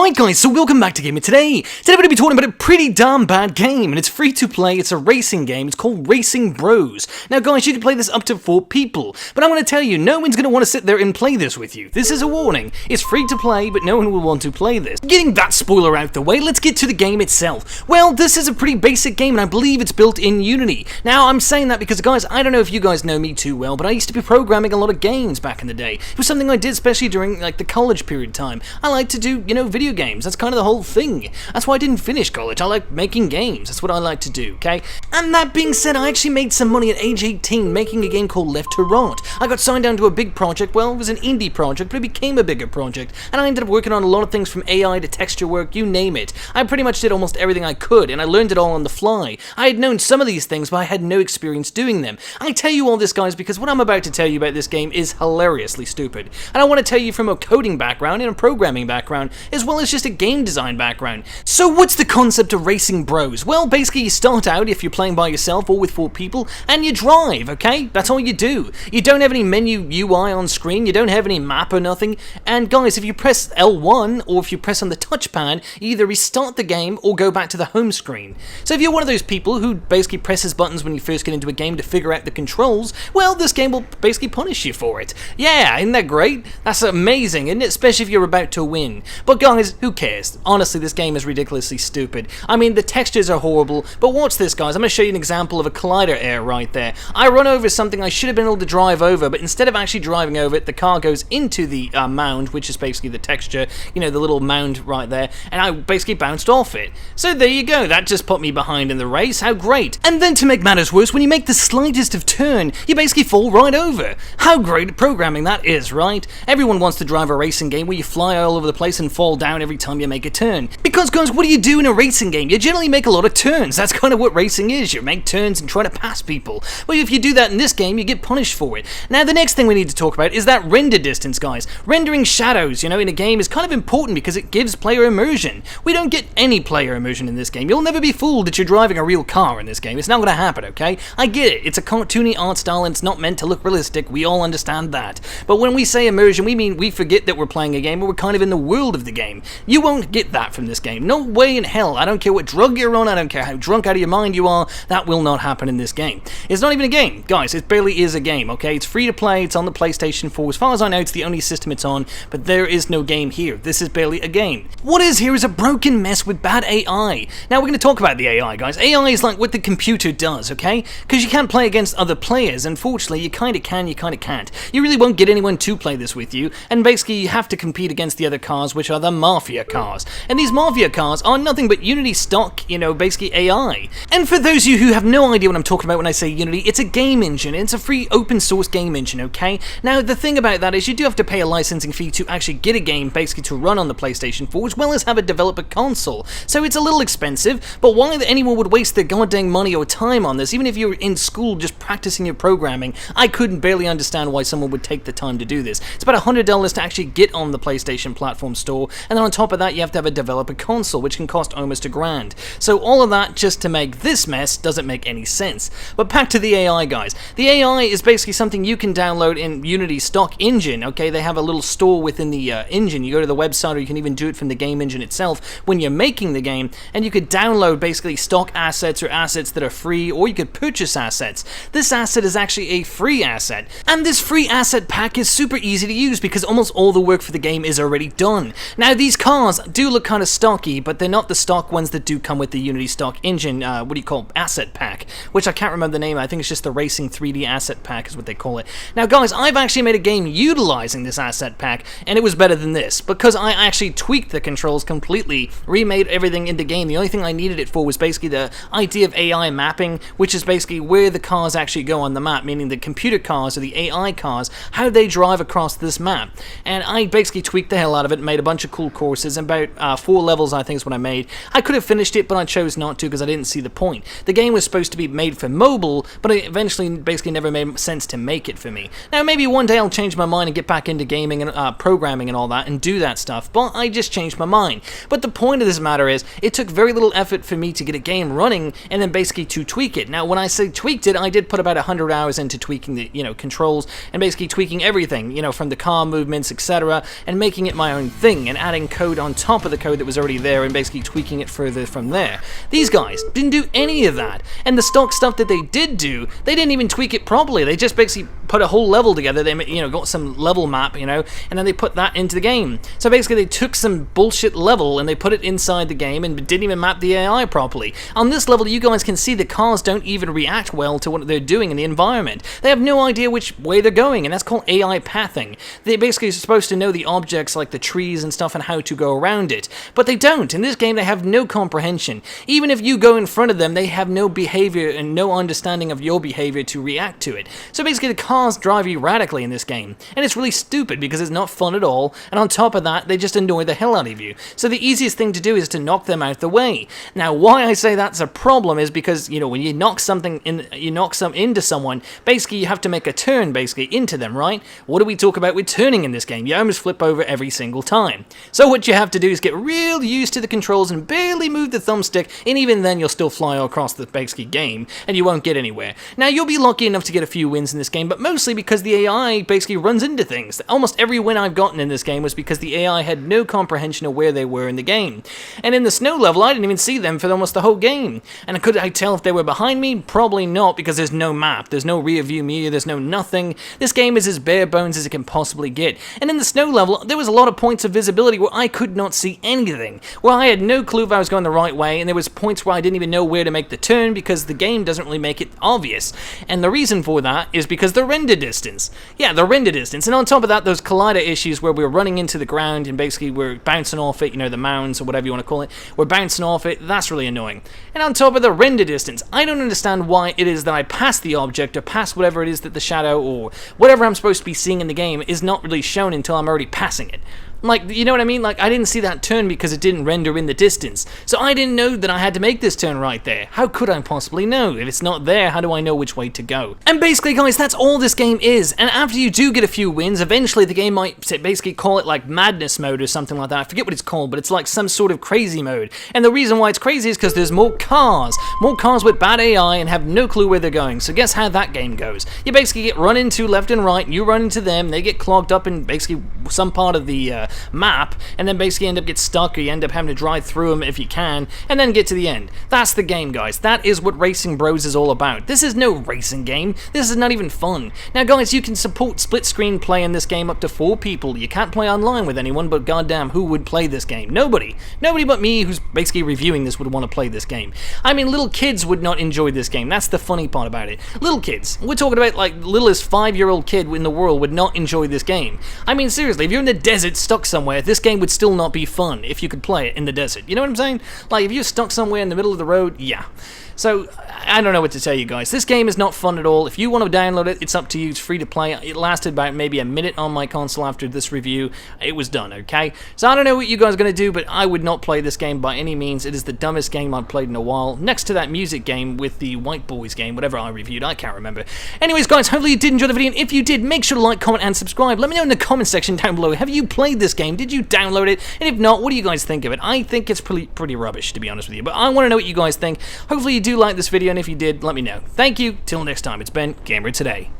Right guys, so welcome back to Gaming Today. Today we're going to be talking about a pretty damn bad game, and it's free to play. It's a racing game. It's called Racing Bros. Now guys, you can play this up to 4 people, but I'm going to tell you, no one's going to want to sit there and play this with you. This is a warning. It's free to play, but no one will want to play this. Getting that spoiler out the way, let's get to the game itself. Well, this is a pretty basic game, and I believe it's built in Unity. Now, I'm saying that because guys, I don't know if you guys know me too well, but I used to be programming a lot of games back in the day. It was something I did, especially during like the college period time. I like to do, video games. That's kind of the whole thing. That's why I didn't finish college. I like making games. That's what I like to do, okay? And that being said, I actually made some money at age 18 making a game called Left to Right. I got signed down to a big project. Well, it was an indie project, but it became a bigger project. And I ended up working on a lot of things from AI to texture work, you name it. I pretty much did almost everything I could, and I learned it all on the fly. I had known some of these things, but I had no experience doing them. I tell you all this, guys, because what I'm about to tell you about this game is hilariously stupid. And I want to tell you from a coding background and a programming background, as well as just a game design background. So what's the concept of Racing Bros? Well, basically you start out, if you're playing by yourself or with 4 people, and you drive, okay? That's all you do. You don't have any menu UI on screen, you don't have any map or nothing, and guys, if you press L1 or if you press on the touchpad, you either restart the game or go back to the home screen. So if you're one of those people who basically presses buttons when you first get into a game to figure out the controls, well, this game will basically punish you for it. Yeah, isn't that great? That's amazing, isn't it? Especially if you're about to win. But guys, who cares? Honestly, this game is ridiculously stupid. I mean, the textures are horrible, but watch this, guys. I'm going to show you an example of a collider error right there. I run over something I should have been able to drive over, but instead of actually driving over it, the car goes into the mound, which is basically the texture, the little mound right there, and I basically bounced off it. So there you go. That just put me behind in the race. How great. And then to make matters worse, when you make the slightest of turn, you basically fall right over. How great programming that is, right? Everyone wants to drive a racing game where you fly all over the place and fall down every time you make a turn. Because guys, what do you do in a racing game? You generally make a lot of turns. That's kind of what racing is. You make turns and try to pass people. Well, if you do that in this game, you get punished for it. Now, the next thing we need to talk about is that render distance, guys. Rendering shadows, in a game is kind of important because it gives player immersion. We don't get any player immersion in this game. You'll never be fooled that you're driving a real car in this game. It's not going to happen, okay? I get it. It's a cartoony art style and it's not meant to look realistic. We all understand that. But when we say immersion, we mean we forget that we're playing a game where we're kind of in the world of the game. You won't get that from this game. No way in hell. I don't care what drug you're on. I don't care how drunk out of your mind you are. That will not happen in this game. It's not even a game. Guys, it barely is a game, okay? It's free to play. It's on the PlayStation 4. As far as I know, it's the only system it's on, but there is no game here. This is barely a game. What is here is a broken mess with bad AI. Now, we're going to talk about the AI, guys. AI is like what the computer does, okay? Because you can't play against other players. Unfortunately, you kind of can, you kind of can't. You really won't get anyone to play this with you, and basically you have to compete against the other cars, which are the mafia cars. And these mafia cars are nothing but Unity stock, basically AI. And for those of you who have no idea what I'm talking about when I say Unity, it's a game engine. It's a free open source game engine, okay? Now, the thing about that is you do have to pay a licensing fee to actually get a game basically to run on the PlayStation 4, as well as have a developer console. So it's a little expensive, but why anyone would waste their goddamn money or time on this, even if you're in school just practicing your programming, I couldn't barely understand why someone would take the time to do this. It's about $100 to actually get on the PlayStation platform store, and then on top of that, you have to have a developer console, which can cost almost $1,000. So all of that just to make this mess doesn't make any sense. But back to the AI, guys. The AI is basically something you can download in Unity stock engine, okay? They have a little store within the engine. You go to the website, or you can even do it from the game engine itself when you're making the game, and you could download basically stock assets or assets that are free, or you could purchase assets. This asset is actually a free asset, and this free asset pack is super easy to use because almost all the work for the game is already done. Now, these cars do look kind of stocky, but they're not the stock ones that do come with the Unity stock engine, asset pack, which I can't remember the name. I think it's just the Racing 3D asset pack is what they call it. Now, guys, I've actually made a game utilizing this asset pack, and it was better than this because I actually tweaked the controls completely, remade everything in the game. The only thing I needed it for was basically the idea of AI mapping, which is basically where the cars actually go on the map, meaning the computer cars or the AI cars, how they drive across this map. And I basically tweaked the hell out of it and made a bunch of cool courses. About 4 levels, I think, is what I made. I could have finished it, but I chose not to because I didn't see the point. The game was supposed to be made for mobile, but it eventually basically never made sense to make it for me. Now, maybe one day I'll change my mind and get back into gaming and programming and all that and do that stuff, but I just changed my mind. But the point of this matter is, it took very little effort for me to get a game running and then basically to tweak it. Now, when I say tweaked it, I did put about 100 hours into tweaking the, controls and basically tweaking everything, from the car movements, etc., and making it my own thing and adding adding code on top of the code that was already there and basically tweaking it further from there. These guys didn't do any of that, and the stock stuff that they did do, they didn't even tweak it properly. They just basically put a whole level together. They, got some level map, and then they put that into the game. So basically they took some bullshit level and they put it inside the game and didn't even map the AI properly. On this level, you guys can see the cars don't even react well to what they're doing in the environment. They have no idea which way they're going, and that's called AI pathing. They basically are supposed to know the objects like the trees and stuff and how to go around it, but they don't. In this game, they have no comprehension. Even if you go in front of them, they have no behavior and no understanding of your behavior to react to it. So basically, the cars drive erratically in this game, and it's really stupid because it's not fun at all, and on top of that, they just annoy the hell out of you. So the easiest thing to do is to knock them out the way. Now, why I say that's a problem is because, when you knock something into someone, basically you have to make a turn basically into them, right? What do we talk about with turning in this game? You almost flip over every single time. So what you have to do is get real used to the controls and barely move the thumbstick, and even then you'll still fly across the basically game, and you won't get anywhere. Now, you'll be lucky enough to get a few wins in this game, but mostly because the AI basically runs into things. Almost every win I've gotten in this game was because the AI had no comprehension of where they were in the game. And in the snow level, I didn't even see them for almost the whole game. And could I tell if they were behind me? Probably not, because there's no map, there's no rear view mirror, there's no nothing. This game is as bare bones as it can possibly get. And in the snow level, there was a lot of points of visibility where I could not see anything, where I had no clue if I was going the right way, and there was points where I didn't even know where to make the turn because the game doesn't really make it obvious. And the reason for that is because the render distance. Yeah, the render distance. And on top of that, those collider issues where we're running into the ground and basically we're bouncing off it, the mounds or whatever you want to call it, we're bouncing off it, that's really annoying. And on top of the render distance, I don't understand why it is that I pass the object or pass whatever it is that the shadow or whatever I'm supposed to be seeing in the game is not really shown until I'm already passing it. Like, you know what I mean? Like, I didn't see that turn because it didn't render in the distance. So I didn't know that I had to make this turn right there. How could I possibly know? If it's not there, how do I know which way to go? And basically, guys, that's all this game is. And after you do get a few wins, eventually the game might basically call it like madness mode or something like that. I forget what it's called, but it's like some sort of crazy mode. And the reason why it's crazy is because there's more cars with bad AI and have no clue where they're going. So guess how that game goes? You basically get run into left and right, you run into them, they get clogged up in basically some part of the map, and then basically end up get stuck, or you end up having to drive through them if you can, and then get to the end. That's the game, guys. That is what Racing Bros is all about. This is no racing game. This is not even fun. Now, guys, you can support split screen play in this game up to 4 people. You can't play online with anyone, but goddamn, who would play this game? Nobody. Nobody but me, who's basically reviewing this, would want to play this game. I mean, little kids would not enjoy this game. That's the funny part about it. Little kids. We're talking about like littlest 5-year-old kid in the world would not enjoy this game. I mean, seriously, if you're in the desert stuck somewhere, this game would still not be fun if you could play it in the desert. You know what I'm saying? Like, if you're stuck somewhere in the middle of the road, yeah. So, I don't know what to tell you guys. This game is not fun at all. If you want to download it, it's up to you. It's free to play. It lasted about maybe a minute on my console after this review. It was done, okay? So, I don't know what you guys are going to do, but I would not play this game by any means. It is the dumbest game I've played in a while. Next to that music game with the White Boys game, whatever I reviewed, I can't remember. Anyways, guys, hopefully you did enjoy the video, and if you did, make sure to like, comment, and subscribe. Let me know in the comment section down below. Have you played this game? Did you download it? And if not, what do you guys think of it? I think it's pretty rubbish, to be honest with you, but I want to know what you guys think. Hopefully you do like this video, and if you did, let me know. Thank you. Till next time, it's been Gamer Today.